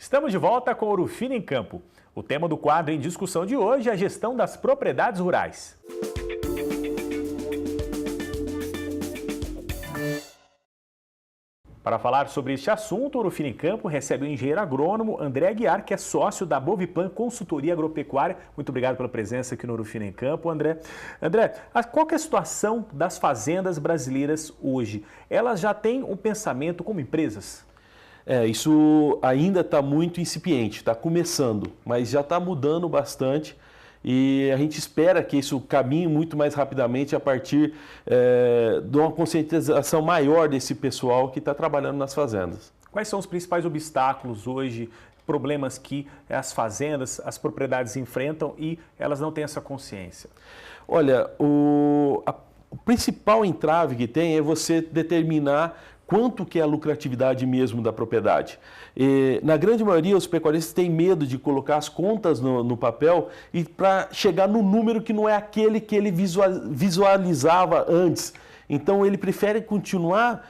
Estamos de volta com Ouro Fino em Campo. O tema do quadro em discussão de hoje é a gestão das propriedades rurais. Para falar sobre este assunto, o Ouro Fino em Campo recebe o engenheiro agrônomo André Aguiar, que é sócio da Boviplan Consultoria Agropecuária. Muito obrigado pela presença aqui no Ouro Fino em Campo, André. André, qual que é a situação das fazendas brasileiras hoje? Elas já têm um pensamento como empresas? Isso ainda está muito incipiente, está começando, mas já está mudando bastante e a gente espera que isso caminhe muito mais rapidamente a partir de uma conscientização maior desse pessoal que está trabalhando nas fazendas. Quais são os principais obstáculos hoje, problemas que as fazendas, as propriedades enfrentam e elas não têm essa consciência? Olha, o principal entrave que tem é você determinar quanto que é a lucratividade mesmo da propriedade. Na grande maioria, os pecuaristas têm medo de colocar as contas no papel e para chegar no número que não é aquele que ele visualizava antes. Então, ele prefere continuar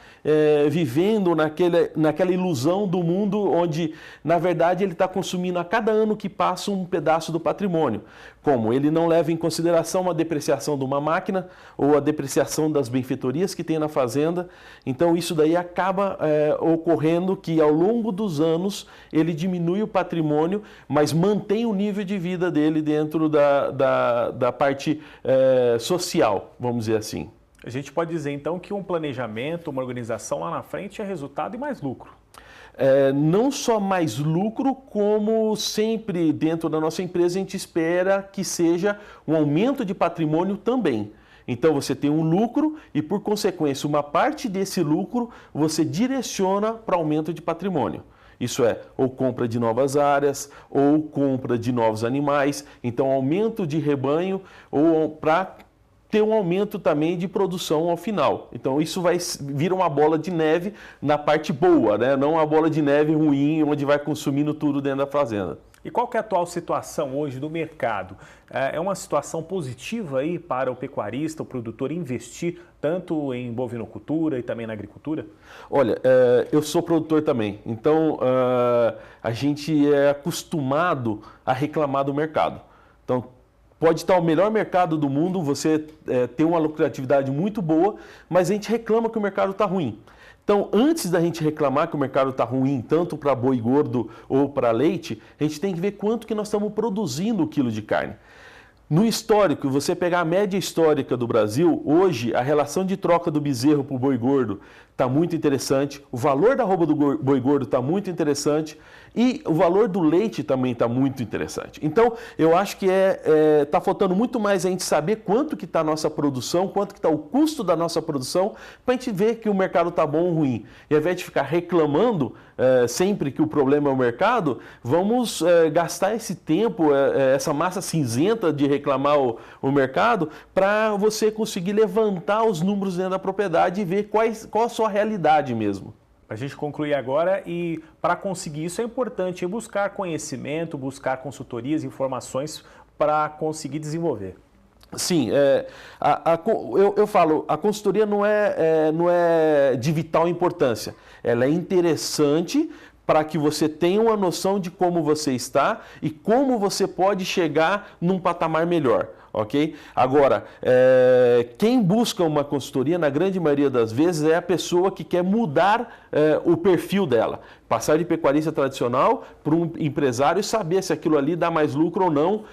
vivendo naquela ilusão do mundo onde, na verdade, ele está consumindo a cada ano que passa um pedaço do patrimônio. Como ele não leva em consideração a depreciação de uma máquina ou a depreciação das benfeitorias que tem na fazenda. Então, isso daí acaba ocorrendo que, ao longo dos anos, ele diminui o patrimônio, mas mantém o nível de vida dele dentro da parte social, vamos dizer assim. A gente pode dizer, então, que um planejamento, uma organização lá na frente é resultado e mais lucro. Não só mais lucro, como sempre dentro da nossa empresa a gente espera que seja um aumento de patrimônio também. Então você tem um lucro e, por consequência, uma parte desse lucro você direciona para aumento de patrimônio. Isso é, ou compra de novas áreas, ou compra de novos animais, então aumento de rebanho, ou para ter um aumento também de produção ao final. Então isso vai vir uma bola de neve na parte boa, né? Não uma bola de neve ruim, onde vai consumindo tudo dentro da fazenda. E qual que é a atual situação hoje do mercado? É uma situação positiva aí para o pecuarista, o produtor investir tanto em bovinocultura e também na agricultura? Olha, eu sou produtor também, então a gente é acostumado a reclamar do mercado. Então, pode estar o melhor mercado do mundo, você tem uma lucratividade muito boa, mas a gente reclama que o mercado está ruim. Então, antes da gente reclamar que o mercado está ruim, tanto para boi gordo ou para leite, a gente tem que ver quanto que nós estamos produzindo o quilo de carne. No histórico, você pegar a média histórica do Brasil, hoje a relação de troca do bezerro para o boi gordo está muito interessante, o valor da arroba do boi gordo está muito interessante e o valor do leite também está muito interessante. Então, eu acho que está faltando muito mais a gente saber quanto que está a nossa produção, quanto que está o custo da nossa produção, para a gente ver que o mercado está bom ou ruim. E ao invés de ficar reclamando sempre que o problema é o mercado, vamos gastar esse tempo, essa massa cinzenta de reclamar o mercado, para você conseguir levantar os números dentro da propriedade e ver qual a sua realidade mesmo. Para a gente concluir agora, e para conseguir isso é importante buscar conhecimento, buscar consultorias, informações para conseguir desenvolver. Sim, eu falo, a consultoria não é de vital importância, ela é interessante para que você tenha uma noção de como você está e como você pode chegar num patamar melhor. Ok? Agora, quem busca uma consultoria, na grande maioria das vezes, é a pessoa que quer mudar o perfil dela. Passar de pecuarista tradicional para um empresário e saber se aquilo ali dá mais lucro ou não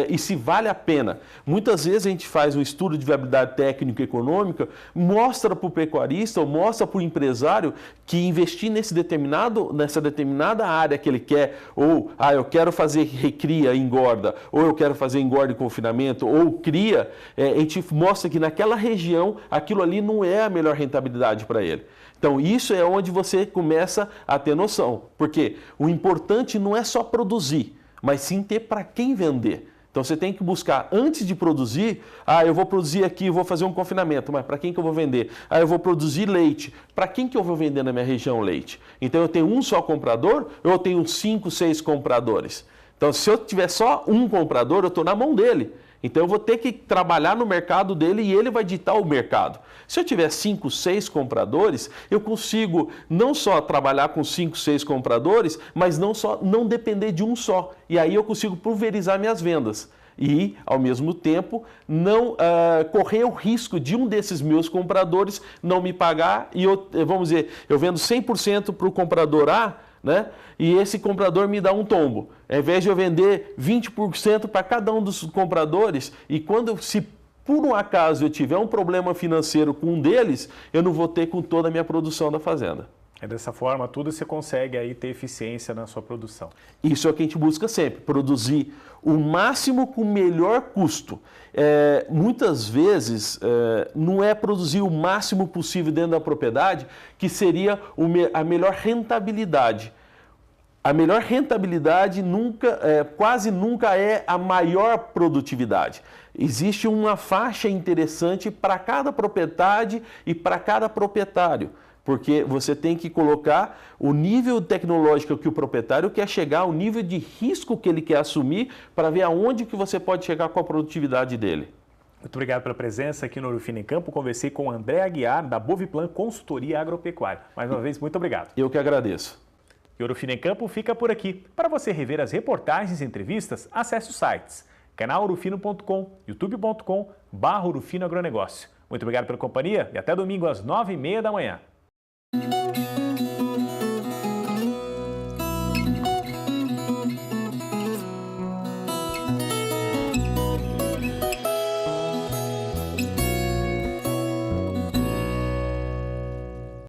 e se vale a pena. Muitas vezes a gente faz um estudo de viabilidade técnica e econômica, mostra para o pecuarista ou mostra para o empresário que investir nessa determinada área que ele quer, ou eu quero fazer recria e engorda, ou eu quero fazer engorda e confinamento, ou cria, a gente mostra que naquela região aquilo ali não é a melhor rentabilidade para ele. Então, isso é onde você começa a ter noção, porque o importante não é só produzir, mas sim ter para quem vender. Então, você tem que buscar, antes de produzir, eu vou produzir aqui, vou fazer um confinamento, mas para quem que eu vou vender? Eu vou produzir leite, para quem que eu vou vender na minha região leite? Então, eu tenho um só comprador ou eu tenho 5, 6 compradores? Então, se eu tiver só um comprador, eu estou na mão dele. Então eu vou ter que trabalhar no mercado dele e ele vai ditar o mercado. Se eu tiver 5, 6 compradores, eu consigo não só trabalhar com 5, 6 compradores, mas não depender de um só. E aí eu consigo pulverizar minhas vendas. E, ao mesmo tempo, não correr o risco de um desses meus compradores não me pagar e vamos dizer, eu vendo 100% para o comprador A, né? E esse comprador me dá um tombo. Ao invés de eu vender 20% para cada um dos compradores, e se por um acaso eu tiver um problema financeiro com um deles, eu não vou ter com toda a minha produção da fazenda. É dessa forma, tudo você consegue aí ter eficiência na sua produção. Isso é o que a gente busca sempre, produzir o máximo com o melhor custo. Muitas vezes não é produzir o máximo possível dentro da propriedade que seria a melhor rentabilidade. A melhor rentabilidade quase nunca é a maior produtividade. Existe uma faixa interessante para cada propriedade e para cada proprietário. Porque você tem que colocar o nível tecnológico que o proprietário quer chegar, o nível de risco que ele quer assumir, para ver aonde que você pode chegar com a produtividade dele. Muito obrigado pela presença aqui no Ouro Fino em Campo. Conversei com o André Aguiar, da Boviplan Consultoria Agropecuária. Mais uma vez, muito obrigado. Eu que agradeço. E o Ouro Fino em Campo fica por aqui. Para você rever as reportagens e entrevistas, acesse os sites canalourofino.com, youtube.com/ourofinoagronegócio. Muito obrigado pela companhia e até domingo às 9h30 da manhã.